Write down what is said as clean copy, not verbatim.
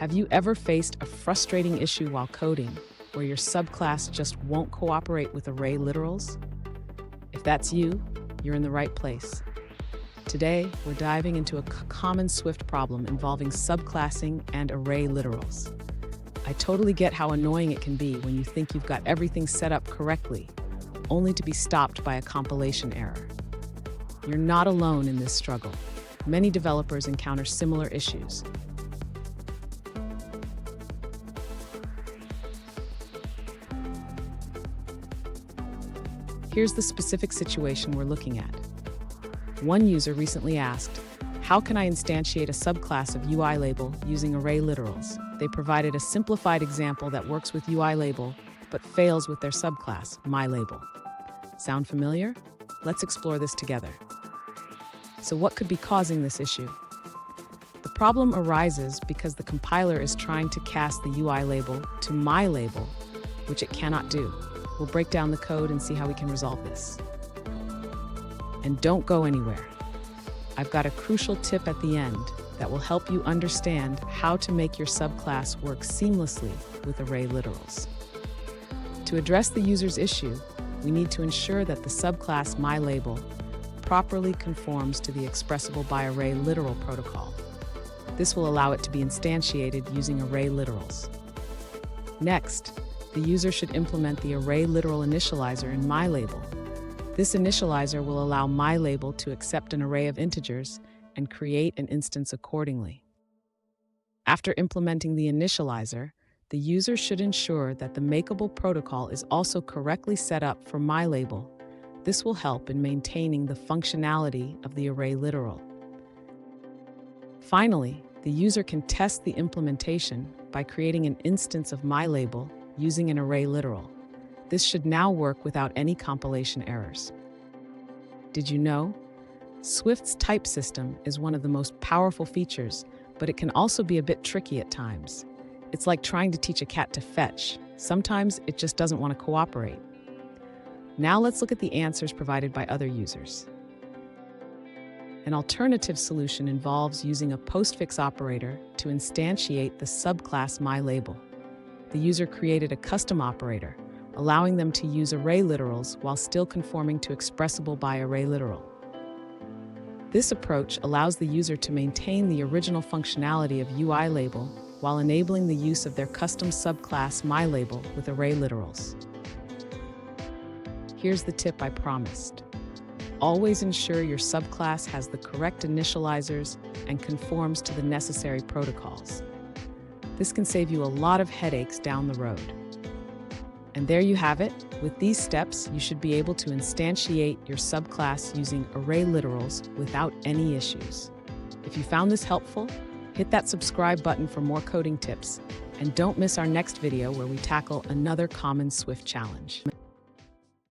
Have you ever faced a frustrating issue while coding where your subclass just won't cooperate with array literals? If that's you, you're in the right place. Today, we're diving into a common Swift problem involving subclassing and array literals. I totally get how annoying it can be when you think you've got everything set up correctly, only to be stopped by a compilation error. You're not alone in this struggle. Many developers encounter similar issues. Here's the specific situation we're looking at. One user recently asked, "How can I instantiate a subclass of UILabel using array literals?" They provided a simplified example that works with UILabel, but fails with their subclass, MyLabel. Sound familiar? Let's explore this together. So what could be causing this issue? The problem arises because the compiler is trying to cast the UILabel to MyLabel, which it cannot do. We'll break down the code and see how we can resolve this. And don't go anywhere. I've got a crucial tip at the end that will help you understand how to make your subclass work seamlessly with array literals. To address the user's issue, we need to ensure that the subclass MyLabel properly conforms to the ExpressibleByArrayLiteral protocol. This will allow it to be instantiated using array literals. Next, the user should implement the array literal initializer in MyLabel. This initializer will allow MyLabel to accept an array of integers and create an instance accordingly. After implementing the initializer, the user should ensure that the makeable protocol is also correctly set up for MyLabel. This will help in maintaining the functionality of the array literal. Finally, the user can test the implementation by creating an instance of MyLabel using an array literal. This should now work without any compilation errors. Did you know? Swift's type system is one of the most powerful features, but it can also be a bit tricky at times. It's like trying to teach a cat to fetch. Sometimes it just doesn't want to cooperate. Now let's look at the answers provided by other users. An alternative solution involves using a postfix operator to instantiate the subclass MyLabel. The user created a custom operator, allowing them to use array literals while still conforming to ExpressibleByArrayLiteral. This approach allows the user to maintain the original functionality of UILabel while enabling the use of their custom subclass MyLabel with array literals. Here's the tip I promised. Always ensure your subclass has the correct initializers and conforms to the necessary protocols. This can save you a lot of headaches down the road. And there you have it. With these steps, you should be able to instantiate your subclass using array literals without any issues. If you found this helpful, hit that subscribe button for more coding tips, and don't miss our next video where we tackle another common Swift challenge.